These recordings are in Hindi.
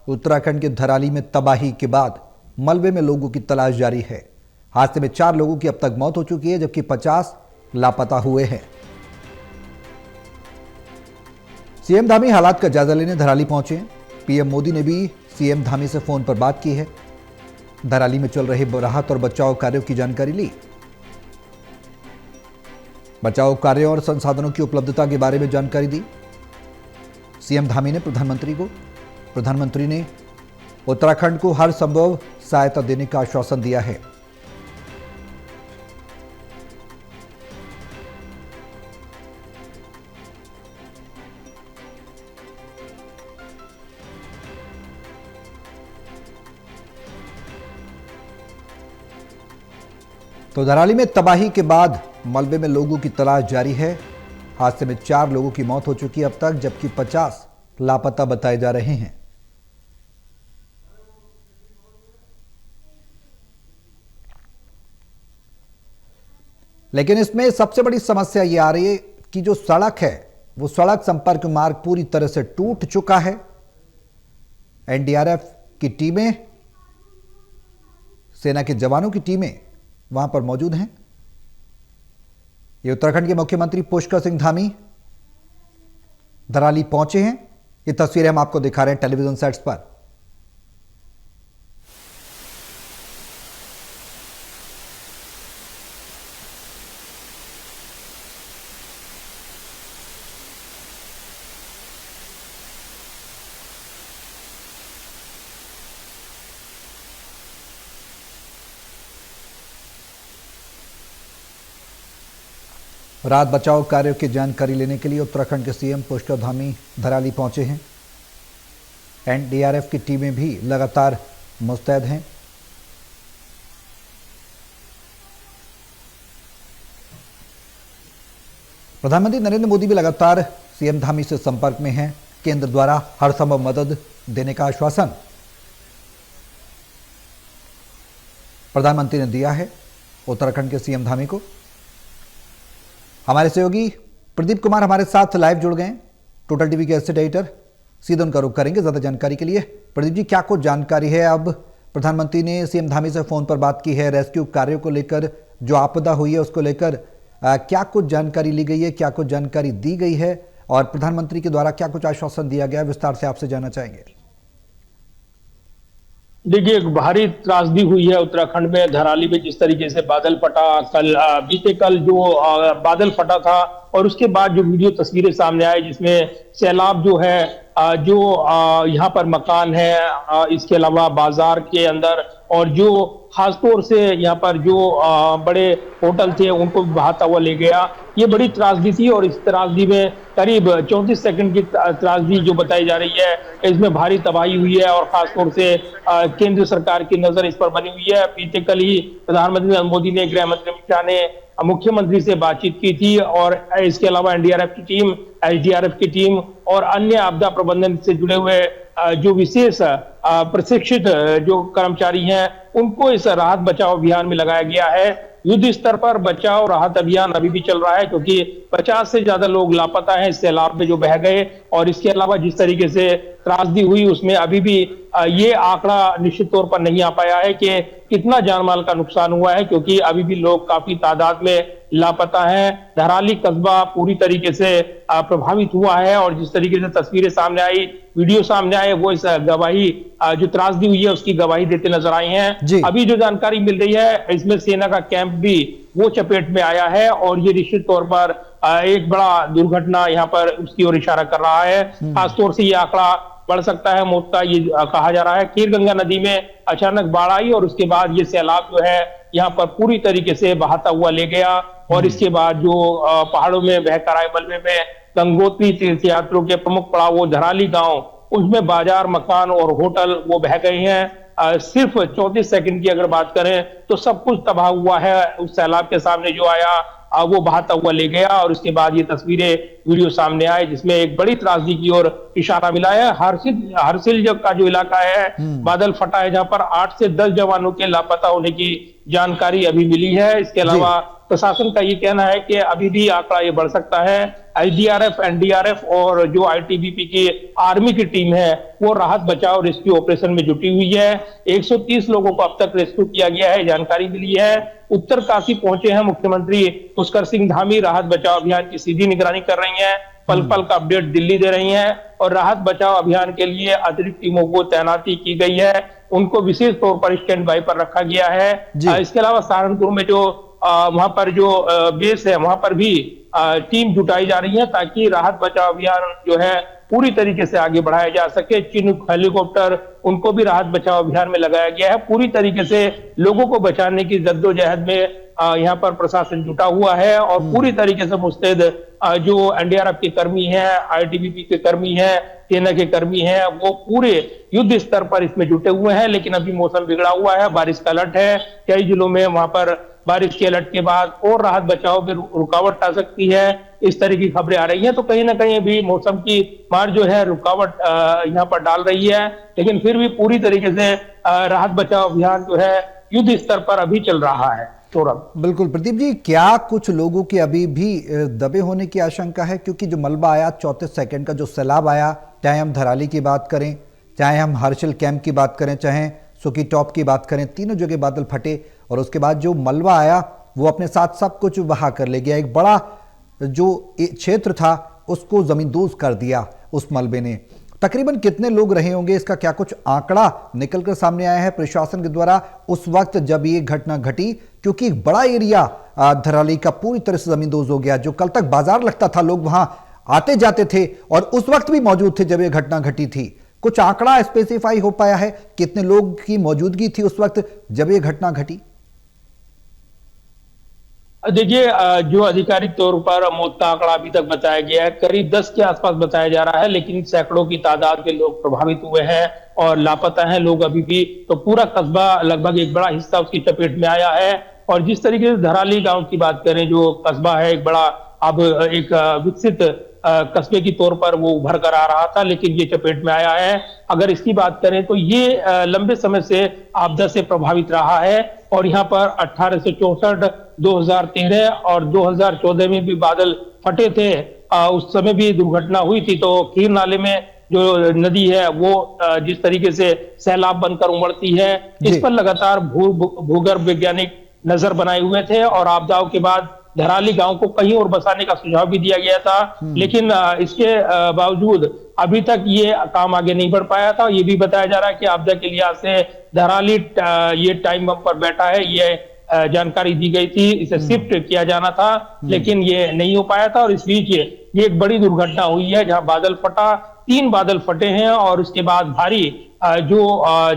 उत्तराखंड के धराली में तबाही के बाद मलबे में लोगों की तलाश जारी है। हादसे में 4 लोगों की अब तक मौत हो चुकी है, जबकि 50 लापता हुए हैं। सीएम धामी हालात का जायजा लेने धराली पहुंचे। पीएम मोदी ने भी सीएम धामी से फोन पर बात की है। धराली में चल रहे राहत और बचाव कार्यों की जानकारी ली। बचाव कार्यों और संसाधनों की उपलब्धता के बारे में जानकारी दी। सीएम धामी ने प्रधानमंत्री ने उत्तराखंड को हर संभव सहायता देने का आश्वासन दिया है। तो धराली में तबाही के बाद मलबे में लोगों की तलाश जारी है। हादसे में 4 लोगों की मौत हो चुकी है अब तक, जबकि 50 लापता बताए जा रहे हैं। लेकिन इसमें सबसे बड़ी समस्या यह आ रही है कि जो सड़क है वो सड़क संपर्क मार्ग पूरी तरह से टूट चुका है। एनडीआरएफ की टीमें, सेना के जवानों की टीमें वहां पर मौजूद हैं। ये उत्तराखंड के मुख्यमंत्री पुष्कर सिंह धामी धराली पहुंचे हैं। ये तस्वीरें हम आपको दिखा रहे हैं टेलीविजन सेट्स पर। राहत बचाव कार्यों की जानकारी लेने के लिए उत्तराखंड के सीएम पुष्कर धामी धराली पहुंचे हैं। एनडीआरएफ की टीमें भी लगातार मुस्तैद हैं। प्रधानमंत्री नरेंद्र मोदी भी लगातार सीएम धामी से संपर्क में हैं। केंद्र द्वारा हर संभव मदद देने का आश्वासन प्रधानमंत्री ने दिया है उत्तराखंड के सीएम धामी को। हमारे सहयोगी प्रदीप कुमार हमारे साथ लाइव जुड़ गए। टोटल टीवी के एसिड एडिटर, सीधे उनका रुख करेंगे ज्यादा जानकारी के लिए। प्रदीप जी, क्या कुछ जानकारी है? अब प्रधानमंत्री ने सीएम धामी से फोन पर बात की है, रेस्क्यू कार्यों को लेकर, जो आपदा हुई है उसको लेकर क्या कुछ जानकारी ली गई है, क्या कुछ जानकारी दी गई है और प्रधानमंत्री के द्वारा क्या कुछ आश्वासन दिया गया, विस्तार से आपसे जानना चाहेंगे। देखिए, एक भारी त्रासदी हुई है उत्तराखंड में धराली में। जिस तरीके से बादल फटा, बीते कल जो बादल फटा था और उसके बाद जो वीडियो तस्वीरें सामने आई जिसमें सैलाब जो है, जो यहाँ पर मकान है, इसके अलावा बाजार के अंदर और जो खासतौर से यहाँ पर जो बड़े होटल थे उनको भी बहाता हुआ ले गया। ये बड़ी त्रासदी थी और इस त्रासदी में करीब 34 सेकंड की त्रासदी जो बताई जा रही है, इसमें भारी तबाही हुई है और खासतौर से केंद्र सरकार की नजर इस पर बनी हुई है। बीते कल ही प्रधानमंत्री नरेंद्र मोदी ने, गृह मंत्री अमित शाह ने मुख्यमंत्री से बातचीत की थी और इसके अलावा एनडीआरएफ की टीम, एसडीआरएफ की टीम और अन्य आपदा प्रबंधन से जुड़े हुए जो विशेष प्रशिक्षित जो कर्मचारी हैं उनको इस राहत बचाव अभियान में लगाया गया है। युद्ध स्तर पर बचाव राहत अभियान अभी भी चल रहा है क्योंकि 50 से ज्यादा लोग लापता हैं इस सैलाब में जो बह गए। और इसके अलावा जिस तरीके से त्रासदी हुई उसमें अभी भी ये आंकड़ा निश्चित तौर पर नहीं आ पाया है कि कितना जानमाल का नुकसान हुआ है, क्योंकि अभी भी लोग काफी तादाद में लापता हैं। धराली कस्बा पूरी तरीके से प्रभावित हुआ है और जिस तरीके से तस्वीरें सामने आई, वीडियो सामने आए, वो इस गवाही जो त्रासदी हुई है उसकी गवाही देते नजर आई हैं। अभी जो जानकारी मिल रही है इसमें सेना का कैंप भी वो चपेट में आया है और ये निश्चित तौर पर एक बड़ा दुर्घटना यहाँ पर उसकी ओर इशारा कर रहा है। खासतौर से ये आंकड़ा बढ़ सकता है मौत का, ये कहा जा रहा है। खीर गंगा नदी में अचानक बाढ़ आई और उसके बाद ये सैलाब जो है यहाँ पर पूरी तरीके से बहाता हुआ ले गया और इसके बाद जो पहाड़ों में बहकर आए मलबे में गंगोत्री तीर्थ यात्रियों के प्रमुख पड़ाव वो धराली गांव, उसमें बाजार, मकान और होटल वो बह गए हैं। सिर्फ 34 सेकंड की अगर बात करें तो सब कुछ तबाह हुआ है। उस सैलाब के सामने जो आया वो बहाता हुआ ले गया और उसके बाद ये तस्वीरें, वीडियो सामने आए जिसमें एक बड़ी त्रासदी की ओर इशारा मिला है। हरसिल का जो इलाका है, बादल फटा है, जहां पर 8 से 10 जवानों के लापता होने की जानकारी अभी मिली है। इसके अलावा प्रशासन का ये कहना है कि अभी भी आंकड़ा ये बढ़ सकता है। एसडीआरएफ, एनडीआरएफ और जो आईटीबीपी की आर्मी की टीम है वो राहत बचाव रेस्क्यू ऑपरेशन में जुटी हुई है। 130 लोगों को अब तक रेस्क्यू किया गया है, जानकारी मिली है। उत्तरकाशी पहुंचे हैं मुख्यमंत्री पुष्कर सिंह धामी, राहत बचाव अभियान की सीधी निगरानी कर रही हैं, पल पल का अपडेट दिल्ली दे रही हैं और राहत बचाव अभियान के लिए अतिरिक्त टीमों को तैनाती की गई है, उनको विशेष तौर पर स्टैंड बाई पर रखा गया है। इसके अलावा सहारनपुर में जो वहां पर जो बेस है वहां पर भी टीम जुटाई जा रही है ताकि राहत बचाव अभियान जो है पूरी तरीके से आगे बढ़ाया जा सके। चिनूक हेलीकॉप्टर उनको भी राहत बचाव अभियान में लगाया गया है। पूरी तरीके से लोगों को बचाने की जद्दोजहद में यहाँ पर प्रशासन जुटा हुआ है और पूरी तरीके से मुस्तैद जो एनडीआरएफ के कर्मी हैं, आईटीबीपी के कर्मी हैं, सेना के कर्मी हैं, वो पूरे युद्ध स्तर पर इसमें जुटे हुए हैं। लेकिन अभी मौसम बिगड़ा हुआ है, बारिश का अलर्ट है, कई जिलों में वहां पर बारिश के अलर्ट के बाद और राहत बचाव में रुकावट आ सकती है, इस तरह की खबरें आ रही हैं। तो कहीं ना कहीं भी मौसम की मार जो है रुकावट यहाँ पर डाल रही है, लेकिन फिर भी पूरी तरीके से राहत बचाव अभियान जो है युद्ध स्तर पर अभी चल रहा है। बिल्कुल प्रदीप जी, क्या कुछ लोगों के अभी भी दबे होने की आशंका है? क्योंकि जो मलबा आया 34 सेकंड का, जो सैलाब आया, चाहे हम धराली की बात करें, चाहे हम हर्षिल कैंप की बात करें, चाहे सुकी टॉप की बात करें, तीनों जगह बादल फटे और उसके बाद जो मलबा आया वो अपने साथ सब कुछ बहा कर ले गया। एक बड़ा जो क्षेत्र था उसको जमींदोज कर दिया उस मलबे ने। तकरीबन कितने लोग रहे होंगे, इसका क्या कुछ आंकड़ा निकलकर सामने आया है प्रशासन के द्वारा उस वक्त जब ये घटना घटी? क्योंकि एक बड़ा एरिया धराली का पूरी तरह से जमींदोज हो गया। जो कल तक बाजार लगता था, लोग वहां आते जाते थे और उस वक्त भी मौजूद थे जब ये घटना घटी थी। कुछ आंकड़ा स्पेसिफाई हो पाया है कितने लोग की मौजूदगी थी उस वक्त जब ये घटना घटी? देखिए, जो आधिकारिक तौर पर मौत का आंकड़ा अभी तक बताया गया है करीब 10 के आसपास बताया जा रहा है, लेकिन सैकड़ों की तादाद के लोग प्रभावित हुए हैं और लापता हैं लोग अभी भी। तो पूरा कस्बा, लगभग एक बड़ा हिस्सा उसकी चपेट में आया है। और जिस तरीके से धराली गांव की बात करें, जो कस्बा है एक बड़ा अब एक विकसित कस्बे की तौर पर वो उभर कर आ रहा था, लेकिन ये चपेट में आया है। अगर इसकी बात करें तो ये लंबे समय से आपदा से प्रभावित रहा है और यहाँ पर 1864, 2013 और 2014 में भी बादल फटे थे। उस समय भी दुर्घटना हुई थी। तो खीर नाले में जो नदी है वो जिस तरीके से सैलाब बनकर उमड़ती है, इस पर लगातार भूगर्भ वैज्ञानिक नजर बनाए हुए थे और आपदाओं के बाद धराली गांव को कहीं और बसाने का सुझाव भी दिया गया था, लेकिन इसके बावजूद अभी तक ये काम आगे नहीं बढ़ पाया था। ये भी बताया जा रहा है कि आपदा के लिहाज से धराली ये टाइम बम पर बैठा है, ये जानकारी दी गई थी, इसे शिफ्ट किया जाना था, लेकिन ये नहीं हो पाया था। और इस बीच ये एक बड़ी दुर्घटना हुई है जहां बादल फटा, 3 बादल फटे हैं और उसके बाद भारी जो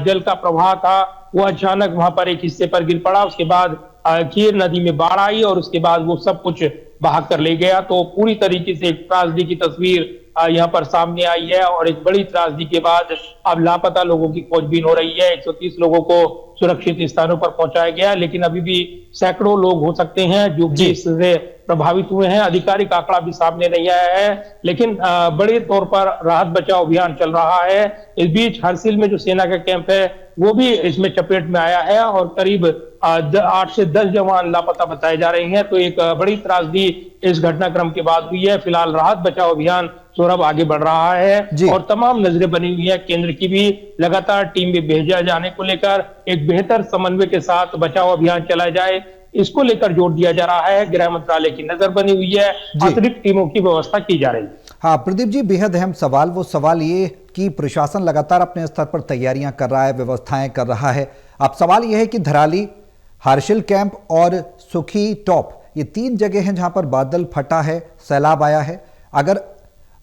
जल का प्रवाह था वो अचानक वहां पर एक हिस्से पर गिर पड़ा। उसके बाद खीर नदी में बाढ़ आई और उसके बाद वो सब कुछ बहा कर ले गया। तो पूरी तरीके से एक त्रासदी की तस्वीर यहाँ पर सामने आई है और एक बड़ी त्रासदी के बाद अब लापता लोगों की खोजबीन हो रही है। 130 लोगों को सुरक्षित स्थानों पर पहुंचाया गया, लेकिन अभी भी सैकड़ों लोग हो सकते हैं जो कि इससे प्रभावित हुए हैं। आधिकारिक आंकड़ा भी सामने नहीं आया है, लेकिन बड़े तौर पर राहत बचाव अभियान चल रहा है। इस बीच हरसिल में जो सेना का कैंप है वो भी इसमें चपेट में आया है और करीब 8 से 10 जवान लापता बताए जा रहे हैं। तो एक बड़ी त्रासदी इस घटनाक्रम के बाद हुई है। फिलहाल राहत बचाव अभियान सौरभ आगे बढ़ रहा है और तमाम नजरें बनी हुई है केंद्र की भी लगातार टीम में भेजा जाने को लेकर, एक बेहतर समन्वय के साथ बचाव अभियान चलाया जाए, इसको लेकर जोर दिया जा रहा है। गृह मंत्रालय की नजर बनी हुई है, अतिरिक्त टीमों की व्यवस्था की जा रही है। हाँ प्रदीप जी, बेहद अहम सवाल, वो सवाल ये कि प्रशासन लगातार अपने स्तर पर तैयारियां कर रहा है, व्यवस्थाएं कर रहा है। अब सवाल यह है कि धराली, हर्षिल कैंप और सुखी टॉप, ये 3 जगह हैं जहां पर बादल फटा है, सैलाब आया है। अगर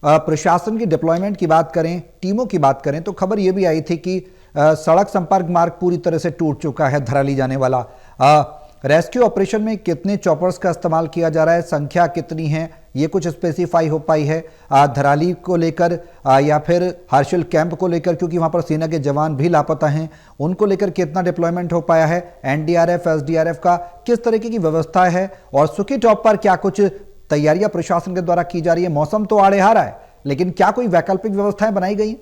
प्रशासन की डिप्लॉयमेंट की बात करें, टीमों की बात करें, तो खबर यह भी आई थी कि सड़क संपर्क मार्ग पूरी तरह से टूट चुका है धराली जाने वाला। रेस्क्यू ऑपरेशन में कितने चॉपर्स का इस्तेमाल किया जा रहा है, संख्या कितनी है, ये कुछ स्पेसिफाई हो पाई है धराली को लेकर या फिर हर्षिल कैंप को लेकर, क्योंकि वहां पर सेना के जवान भी लापता हैं, उनको लेकर कितना डिप्लॉयमेंट हो पाया है, एनडीआरएफ, एसडीआरएफ का किस तरीके की व्यवस्था है और सुखी टॉप पर क्या कुछ तैयारियां प्रशासन के द्वारा की जा रही है? मौसम तो आड़े हारा है, लेकिन क्या कोई वैकल्पिक व्यवस्थाएं बनाई गई?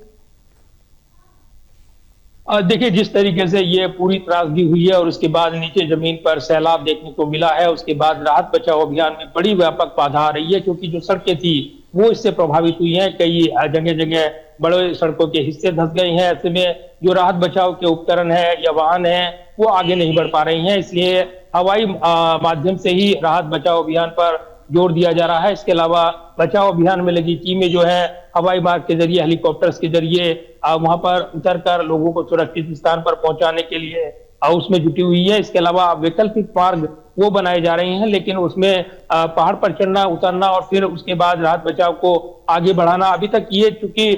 देखिए, जिस तरीके से ये पूरी त्रासदी हुई है और उसके बाद नीचे जमीन पर सैलाब देखने को मिला है, उसके बाद राहत बचाव अभियान में बड़ी व्यापक बाधा आ रही है, क्योंकि जो सड़कें थी वो इससे प्रभावित हुई हैं। कई जगह जगह बड़े सड़कों के हिस्से धंस गए हैं। ऐसे में जो राहत बचाव के उपकरण है या वाहन है वो आगे नहीं बढ़ पा रही हैं। इसलिए हवाई माध्यम से ही राहत बचाव अभियान पर जोर दिया जा रहा है। इसके अलावा बचाव अभियान में लगी टीमें जो है हवाई मार्ग के जरिए, हेलीकॉप्टर्स के जरिए वहां पर उतर कर लोगों को सुरक्षित स्थान पर पहुंचाने के लिए उसमें जुटी हुई है। इसके अलावा वैकल्पिक मार्ग वो बनाए जा रहे हैं, लेकिन उसमें पहाड़ पर चढ़ना, उतरना और फिर उसके बाद राहत बचाव को आगे बढ़ाना, अभी तक ये चूंकि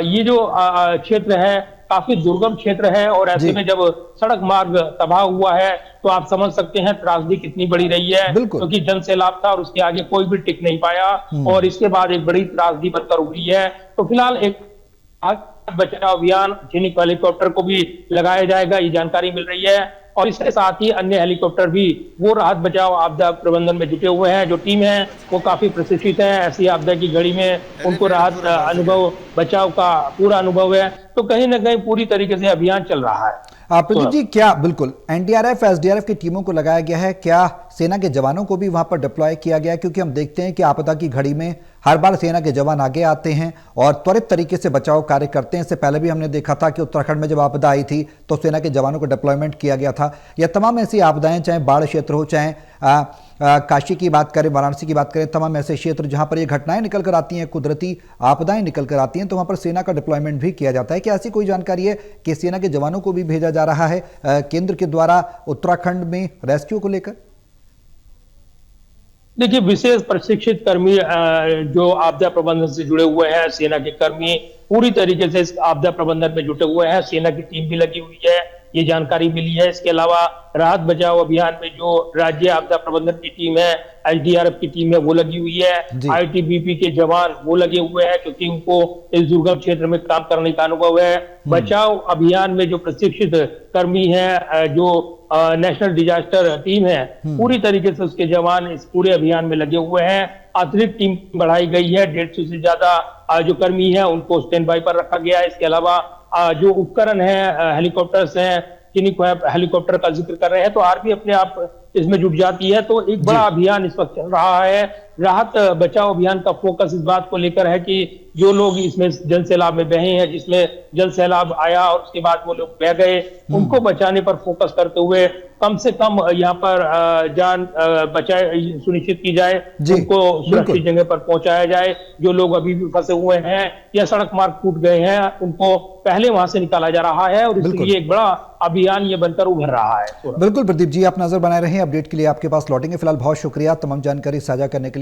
ये जो क्षेत्र है काफी दुर्गम क्षेत्र है और ऐसे में जब सड़क मार्ग तबाह हुआ है तो आप समझ सकते हैं त्रासदी कितनी बड़ी रही है, क्योंकि जन सैलाब था और उसके आगे कोई भी टिक नहीं पाया और इसके बाद एक बड़ी त्रासदी बनकर उभरी है। तो फिलहाल एक बचाव अभियान सैनिक हेलीकॉप्टर को भी लगाया जाएगा, ये जानकारी मिल रही है। और इसके साथ ही अन्य हेलीकॉप्टर भी वो राहत बचाव आपदा प्रबंधन में जुटे हुए हैं। जो टीम है वो काफी प्रशिक्षित है, ऐसी आपदा की घड़ी में उनको राहत अनुभव, बचाव का पूरा अनुभव है। तो कहीं ना कहीं पूरी तरीके से अभियान चल रहा है। प्रदीप जी, क्या बिल्कुल एनडीआरएफ, एसडीआरएफ की टीमों को लगाया गया है? क्या सेना के जवानों को भी वहां पर डिप्लॉय किया गया है? क्योंकि हम देखते हैं कि आपदा की घड़ी में हर बार सेना के जवान आगे आते हैं और त्वरित तरीके से बचाव कार्य करते हैं। इससे पहले भी हमने देखा था कि उत्तराखंड में जब आपदा आई थी तो सेना के जवानों को डिप्लॉयमेंट किया गया था। यह तमाम ऐसी आपदाएं, चाहे बाढ़ क्षेत्र हो, चाहे काशी की बात करें, वाराणसी की बात करें, तमाम ऐसे क्षेत्र जहां पर ये घटनाएं निकल कर आती हैं, कुदरती आपदाएं निकल कर आती हैं, तो वहां पर सेना का डिप्लॉयमेंट भी किया जाता है। क्या ऐसी कोई जानकारी है कि सेना के जवानों को भी भेजा जा रहा है केंद्र के द्वारा उत्तराखंड में रेस्क्यू को लेकर? देखिए, विशेष प्रशिक्षित कर्मी जो आपदा प्रबंधन से जुड़े हुए हैं, सेना के कर्मी पूरी तरीके से इस आपदा प्रबंधन में जुटे हुए हैं। सेना की टीम भी लगी हुई है, ये जानकारी मिली है। इसके अलावा राहत बचाव अभियान में जो राज्य आपदा प्रबंधन की टीम है, एसडीआरएफ की टीम है, वो लगी हुई है। आईटीबीपी के जवान वो लगे हुए हैं, क्योंकि उनको इस दुर्गम क्षेत्र में काम करने का अनुभव है। बचाव अभियान में जो प्रशिक्षित कर्मी है, जो नेशनल डिजास्टर टीम है, पूरी तरीके से उसके जवान इस पूरे अभियान में लगे हुए हैं। अतिरिक्त टीम बढ़ाई गई है, 150 से ज्यादा जो कर्मी है उनको स्टैंड बाई पर रखा गया है। इसके अलावा जो उपकरण है, हेलीकॉप्टर्स हैं, जिन्हीं हेलीकॉप्टर का जिक्र कर रहे हैं, तो आर्मी अपने आप इसमें जुट जाती है। तो एक बड़ा अभियान इस वक्त चल रहा है। राहत बचाव अभियान का फोकस इस बात को लेकर है कि जो लोग इसमें जल सैलाब में बहे हैं, जिसमें जल सैलाब आया और उसके बाद वो लोग बह गए, उनको बचाने पर फोकस करते हुए कम से कम यहाँ पर जान बचाए सुनिश्चित की जाए, उनको सुरक्षित जगह पर पहुंचाया जाए। जो लोग अभी भी फंसे हुए हैं या सड़क मार्ग टूट गए हैं, उनको पहले वहां से निकाला जा रहा है और इसलिए एक बड़ा अभियान ये बनकर उभर रहा है। बिल्कुल प्रदीप जी, आप नजर बनाए रहे, अपडेट के लिए आपके पास लौटेंगे। फिलहाल बहुत शुक्रिया तमाम जानकारी साझा करने के लिए।